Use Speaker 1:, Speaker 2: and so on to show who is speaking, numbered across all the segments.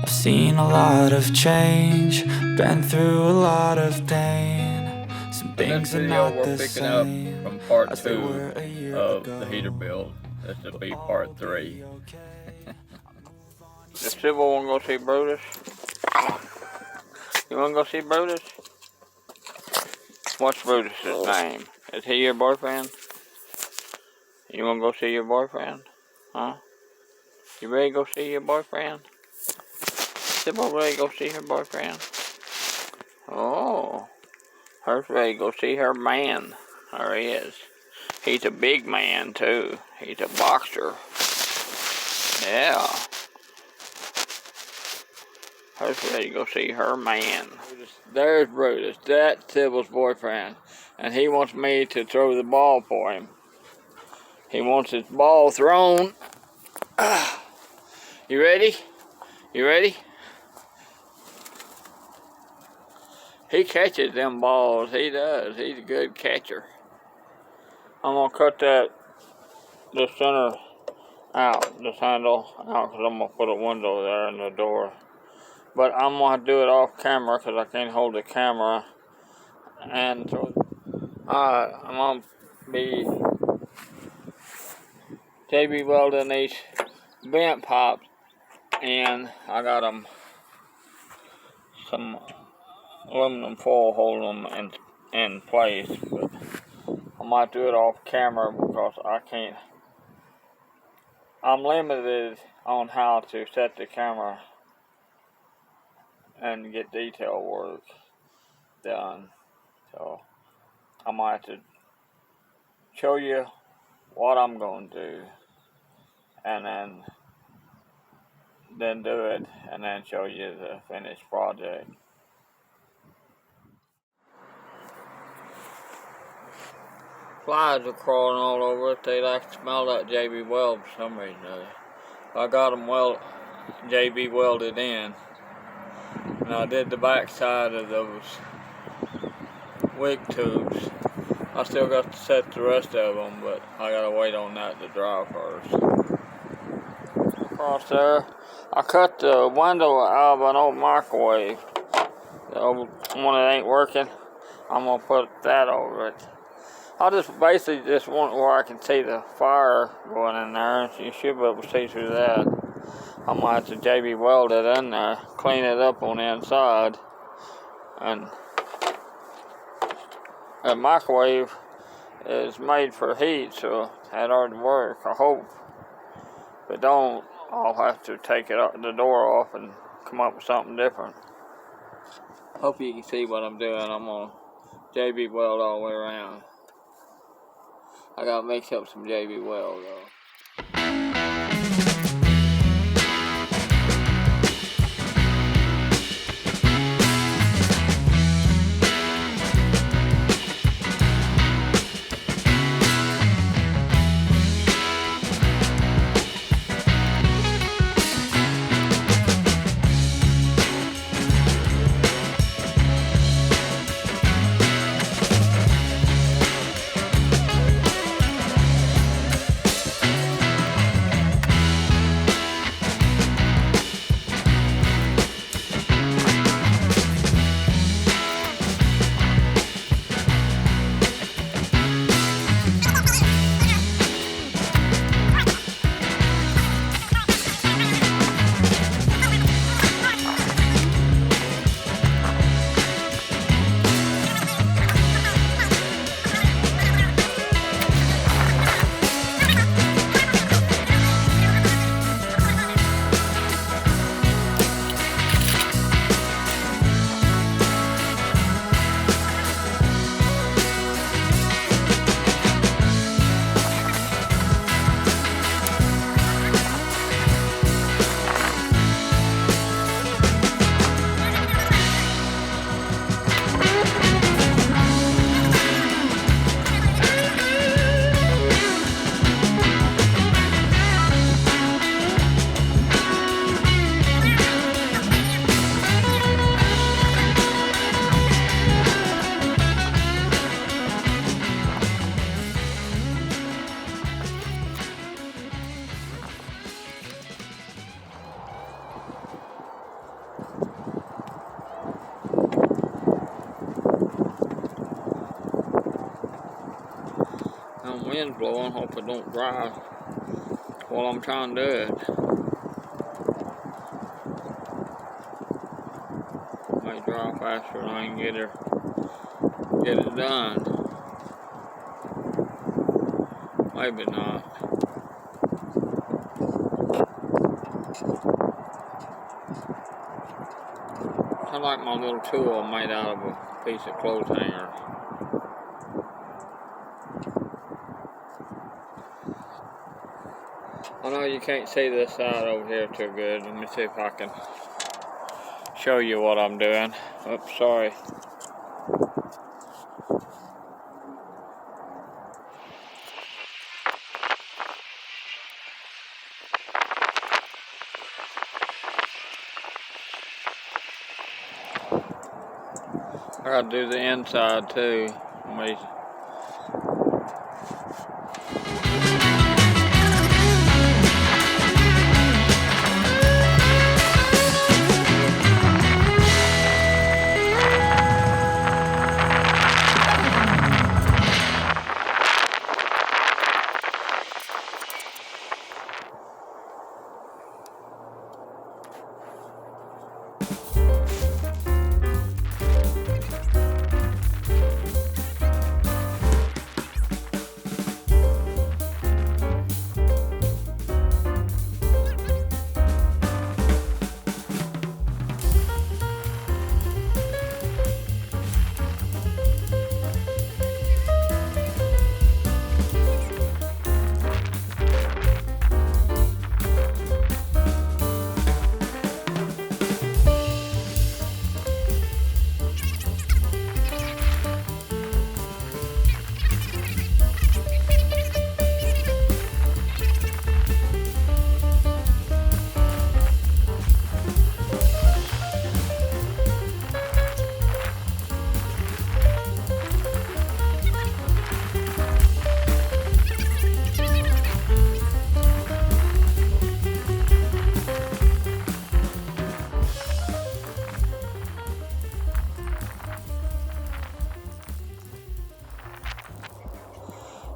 Speaker 1: I've seen a lot of change, been through a lot of pain. Some things are not the same
Speaker 2: from part
Speaker 1: as they
Speaker 2: 2
Speaker 1: were a year
Speaker 2: of
Speaker 1: ago.
Speaker 2: the heater build. This will be part 3.
Speaker 3: If Sybil wanna go see Brutus, you wanna go see Brutus? What's Brutus's name? Is he your boyfriend? You wanna go see your boyfriend? Huh? You ready to go see your boyfriend? Sybil ready to go see her boyfriend? Oh, her's ready to go see her man. There he is. He's a big man too. He's a boxer. Yeah. Her's ready to go see her man. There's Brutus. That's Sybil's boyfriend. And he wants me to throw the ball for him. He wants his ball thrown. You ready? You ready? He catches them balls. He does. He's a good catcher. I'm gonna cut the center out, this handle out, because I'm gonna put a window there in the door. But I'm gonna do it off camera because I can't hold the camera and throw it. Alright, I'm gonna be JB welding these vent pipes, and I got them some aluminum foil holding them in place. But I might do it off camera because I can't. I'm limited on how to set the camera and get detail work done. So I might have to show you what I'm going to do and then do it and then show you the finished project. Flies are crawling all over it. They like to smell that JB weld for some reason. I got them JB welded in. And I did the back side of those wig tubes. I still got to set the rest of them, but I gotta wait on that to dry first. Across there, I cut the window out of an old microwave. The old one that ain't working, I'm gonna put that over it. I just basically just want where I can see the fire going in there, and you should be able to see through that. I might have to JB weld it in there, clean it up on the inside, and the microwave is made for heat, so that ought to work, I hope. If it don't, I'll have to take the door off and come up with something different. Hope you can see what I'm doing. I'm gonna JB weld all the way around. I gotta mix up some JB weld though. Wind's blowing, hope it don't dry while I'm trying to do it. Might dry faster than I can get it done. Maybe not. I like my little tool made out of a piece of clothes hanger. I know you can't see this side over here too good. Let me see if I can show you what I'm doing. Oops, sorry. I gotta do the inside too. Amazing.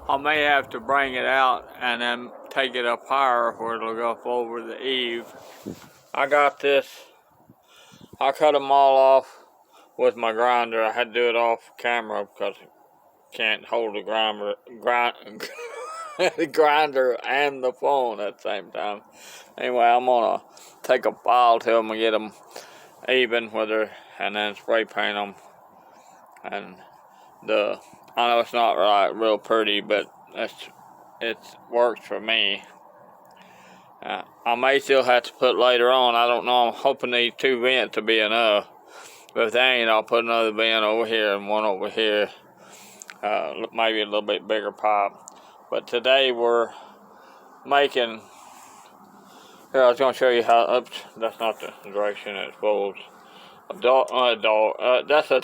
Speaker 3: I may have to bring it out and then take it up higher where it'll go up over the eave. I got this. I cut them all off with my grinder. I had to do it off camera because I can't hold the grinder and the phone at the same time. Anyway, I'm gonna take a file to them and get them even with her, and then spray paint them. And I know it's not real pretty, but it works for me. I may still have to put later on. I don't know. I'm hoping these 2 vents will be enough. But if they ain't, I'll put another vent over here and one over here. Maybe a little bit bigger pipe. But today we're making. Here, I was going to show you how. Oops, that's not the direction it folds. A dog. That's a.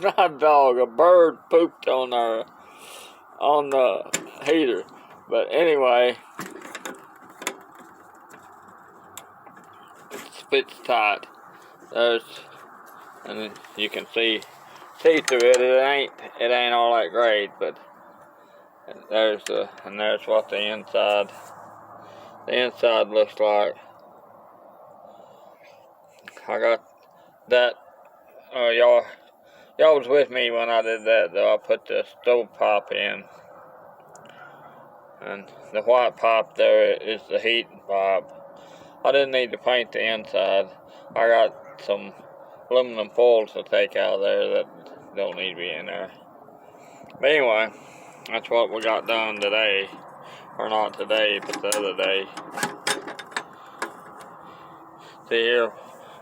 Speaker 3: Not a dog. A bird pooped on the heater. But anyway, it fits tight. And you can see through it. It ain't all that great, but there's what the inside looks like. I got that. Y'all was with me when I did that, though. I put the stove pipe in, and the white pipe there is the heating pipe. I didn't need to paint the inside. I got some aluminum foils to take out of there that don't need to be in there. But anyway, that's what we got done today. Or not today, but the other day. See here,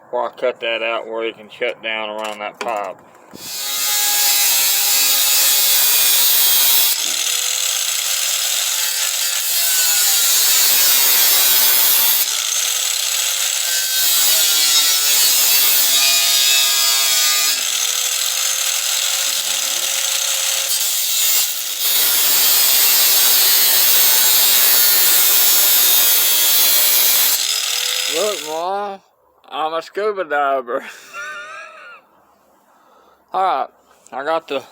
Speaker 3: where I cut that out where you can shut down around that pipe. Look, Mom, I'm a scuba diver. Alright, I got the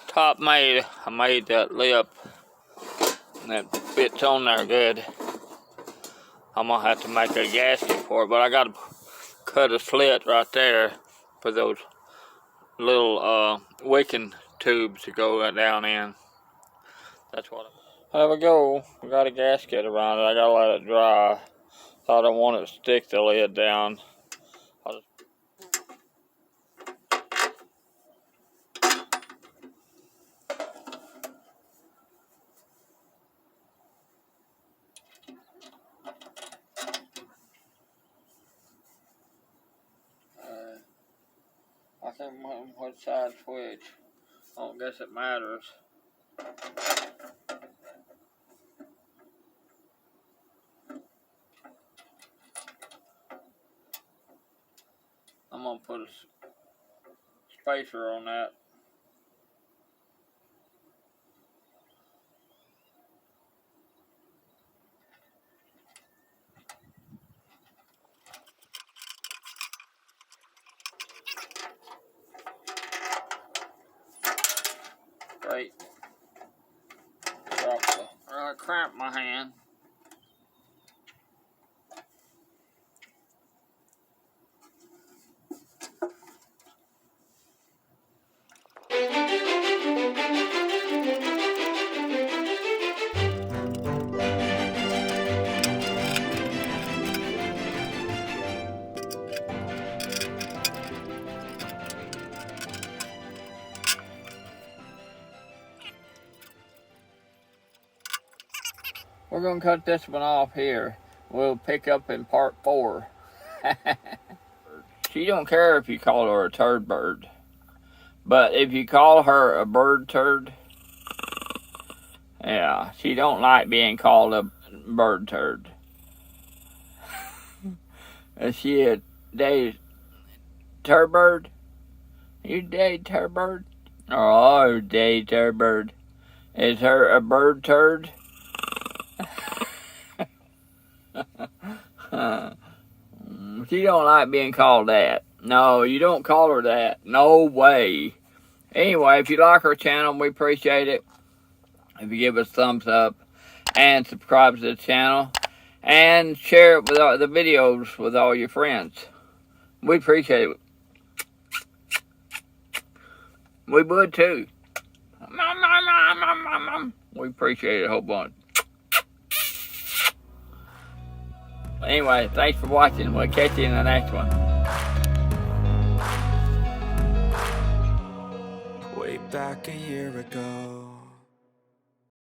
Speaker 3: top made, I made that lip, and that fits on there good. I'm gonna have to make a gasket for it, but I gotta cut a slit right there for those little wicking tubes to go down in. That's what there we go. We got a gasket around it. I gotta let it dry. So I don't want it to stick the lid down. I think what side switch. I don't guess it matters. I'm gonna put a spacer on that. Great. I cramped my hand. We're gonna cut this one off here. We'll pick up in part 4. She don't care if you call her a turd bird. But if you call her a bird turd, yeah, she don't like being called a bird turd. Is she a day turd bird? You day turd bird? Oh, day turd bird. Is her a bird turd? She don't like being called that. No, you don't call her that. No way. Anyway, if you like our channel, we appreciate it. If you give us a thumbs up and subscribe to the channel and share it with the videos with all your friends. We appreciate it. We would too. We appreciate it a whole bunch. Anyway, thanks for watching. We'll catch you in the next one.
Speaker 1: Way back a year ago,